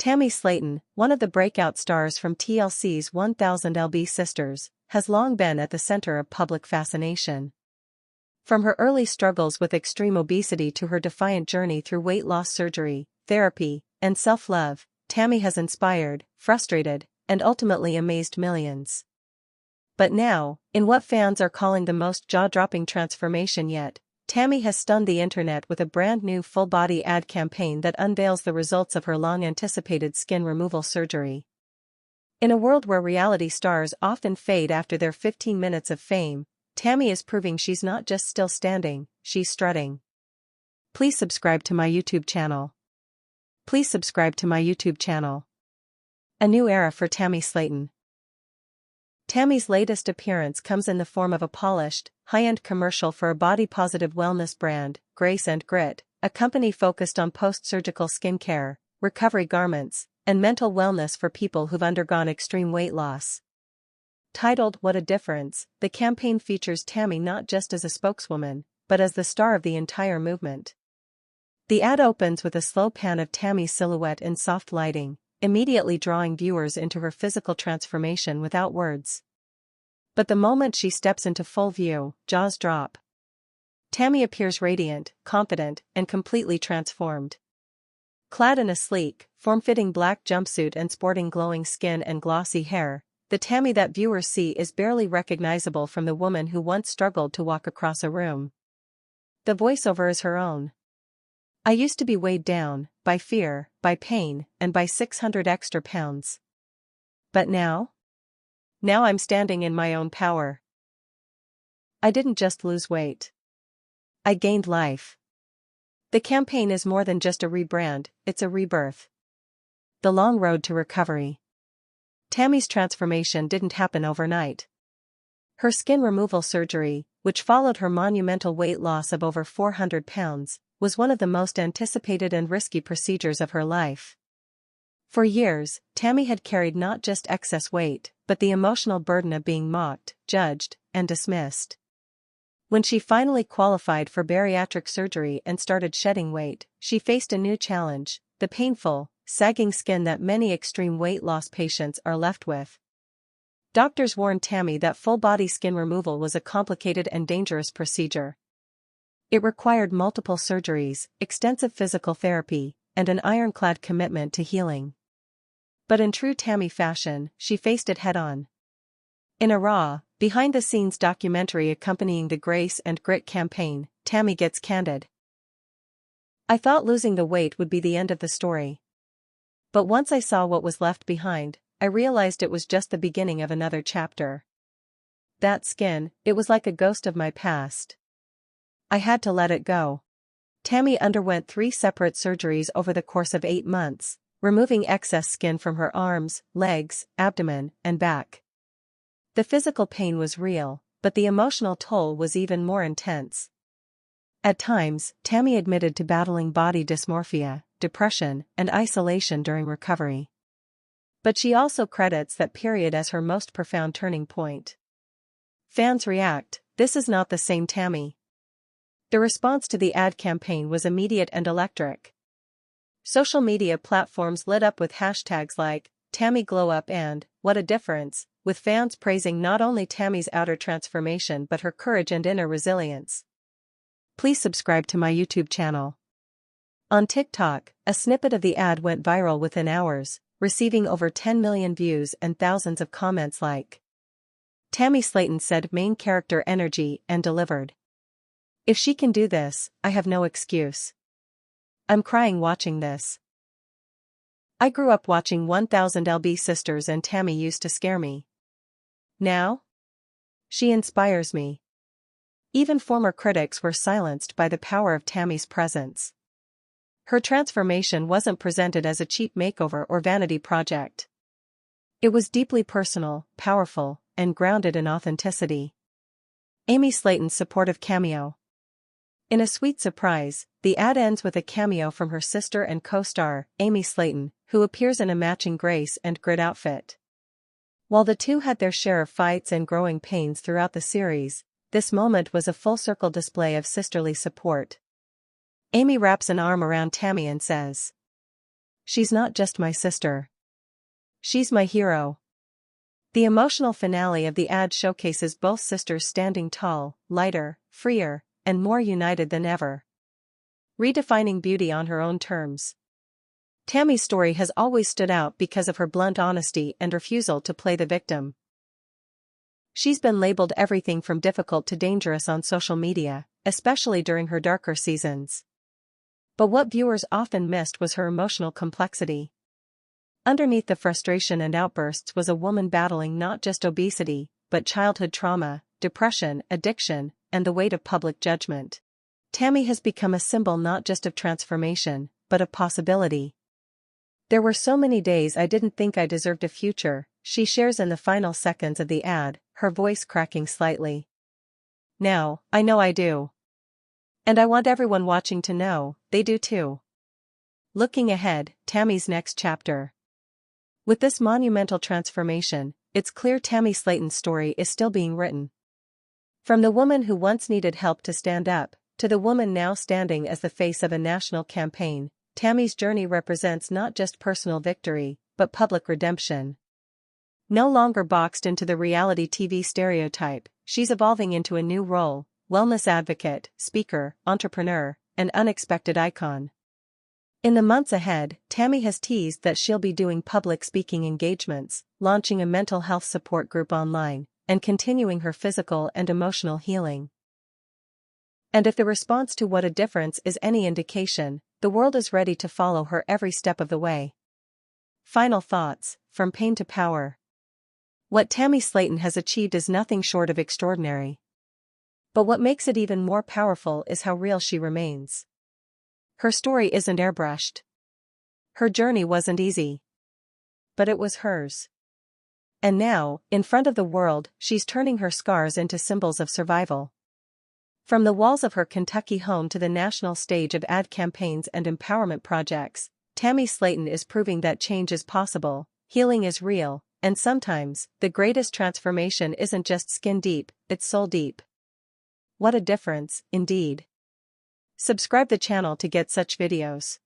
Tammy Slaton, one of the breakout stars from TLC's 1000 LB Sisters, has long been at the center of public fascination. From her early struggles with extreme obesity to her defiant journey through weight loss surgery, therapy, and self-love, Tammy has inspired, frustrated, and ultimately amazed millions. But now, in what fans are calling the most jaw-dropping transformation yet, Tammy has stunned the internet with a brand-new full-body ad campaign that unveils the results of her long-anticipated skin removal surgery. In a world where reality stars often fade after their 15 minutes of fame, Tammy is proving she's not just still standing, she's strutting. Please subscribe to my YouTube channel. Please subscribe to my YouTube channel. A new era for Tammy Slaton. Tammy's latest appearance comes in the form of a polished, high-end commercial for a body-positive wellness brand, Grace and Grit, a company focused on post-surgical skincare, recovery garments, and mental wellness for people who've undergone extreme weight loss. Titled "What a Difference," the campaign features Tammy not just as a spokeswoman, but as the star of the entire movement. The ad opens with a slow pan of Tammy's silhouette in soft lighting, immediately drawing viewers into her physical transformation without words. But the moment she steps into full view, jaws drop. Tammy appears radiant, confident, and completely transformed. Clad in a sleek, form-fitting black jumpsuit and sporting glowing skin and glossy hair, the Tammy that viewers see is barely recognizable from the woman who once struggled to walk across a room. The voiceover is her own. "I used to be weighed down, by fear, by pain, and by 600 extra pounds. But now? Now I'm standing in my own power. I didn't just lose weight. I gained life." The campaign is more than just a rebrand, it's a rebirth. The long road to recovery. Tammy's transformation didn't happen overnight. Her skin removal surgery, which followed her monumental weight loss of over 400 pounds, was one of the most anticipated and risky procedures of her life. For years, Tammy had carried not just excess weight, but the emotional burden of being mocked, judged, and dismissed. When she finally qualified for bariatric surgery and started shedding weight, she faced a new challenge: the painful, sagging skin that many extreme weight loss patients are left with. Doctors warned Tammy that full-body skin removal was a complicated and dangerous procedure. It required multiple surgeries, extensive physical therapy, and an ironclad commitment to healing. But in true Tammy fashion, she faced it head-on. In a raw, behind-the-scenes documentary accompanying the Grace and Grit campaign, Tammy gets candid. "I thought losing the weight would be the end of the story. But once I saw what was left behind, I realized it was just the beginning of another chapter. That skin, it was like a ghost of my past. I had to let it go." Tammy underwent 3 separate surgeries over the course of 8 months, removing excess skin from her arms, legs, abdomen, and back. The physical pain was real, but the emotional toll was even more intense. At times, Tammy admitted to battling body dysmorphia, depression, and isolation during recovery. But she also credits that period as her most profound turning point. Fans react: "This is not the same Tammy." The response to the ad campaign was immediate and electric. Social media platforms lit up with hashtags like "Tammy Glow Up" and "What a Difference," with fans praising not only Tammy's outer transformation but her courage and inner resilience. Please subscribe to my YouTube channel. On TikTok, a snippet of the ad went viral within hours, receiving over 10 million views and thousands of comments like, "Tammy Slaton said main character energy and delivered. If she can do this, I have no excuse. I'm crying watching this. I grew up watching 1000 LB Sisters and Tammy used to scare me. Now? She inspires me." Even former critics were silenced by the power of Tammy's presence. Her transformation wasn't presented as a cheap makeover or vanity project. It was deeply personal, powerful, and grounded in authenticity. Amy Slaton's supportive cameo. In a sweet surprise, the ad ends with a cameo from her sister and co-star, Amy Slaton, who appears in a matching Grace and Grit outfit. While the two had their share of fights and growing pains throughout the series, this moment was a full-circle display of sisterly support. Amy wraps an arm around Tammy and says, She's not just my sister. She's my hero. The emotional finale of the ad showcases both sisters standing tall, lighter, freer, and more united than ever. Redefining beauty on her own terms. Tammy's story has always stood out because of her blunt honesty and refusal to play the victim. She's been labeled everything from difficult to dangerous on social media, especially during her darker seasons. But what viewers often missed was her emotional complexity. Underneath the frustration and outbursts was a woman battling not just obesity, but childhood trauma, depression, addiction, and the weight of public judgment. Tammy has become a symbol not just of transformation, but of possibility. There were so many days I didn't think I deserved a future, she shares in the final seconds of the ad, her voice cracking slightly. Now, I know I do. And I want everyone watching to know, they do too. Looking ahead, Tammy's next chapter. With this monumental transformation, it's clear Tammy Slaton's story is still being written. From the woman who once needed help to stand up, to the woman now standing as the face of a national campaign, Tammy's journey represents not just personal victory, but public redemption. No longer boxed into the reality TV stereotype, she's evolving into a new role: wellness advocate, speaker, entrepreneur, and unexpected icon. In the months ahead, Tammy has teased that she'll be doing public speaking engagements, launching a mental health support group online, and continuing her physical and emotional healing. And if the response to What a Difference is any indication, the world is ready to follow her every step of the way. Final thoughts: from pain to power. What Tammy Slaton has achieved is nothing short of extraordinary. But what makes it even more powerful is how real she remains. Her story isn't airbrushed. Her journey wasn't easy. But it was hers. And now, in front of the world, she's turning her scars into symbols of survival. From the walls of her Kentucky home to the national stage of ad campaigns and empowerment projects, Tammy Slaton is proving that change is possible, healing is real, and sometimes, the greatest transformation isn't just skin deep, it's soul deep. What a difference, indeed. Subscribe the channel to get such videos.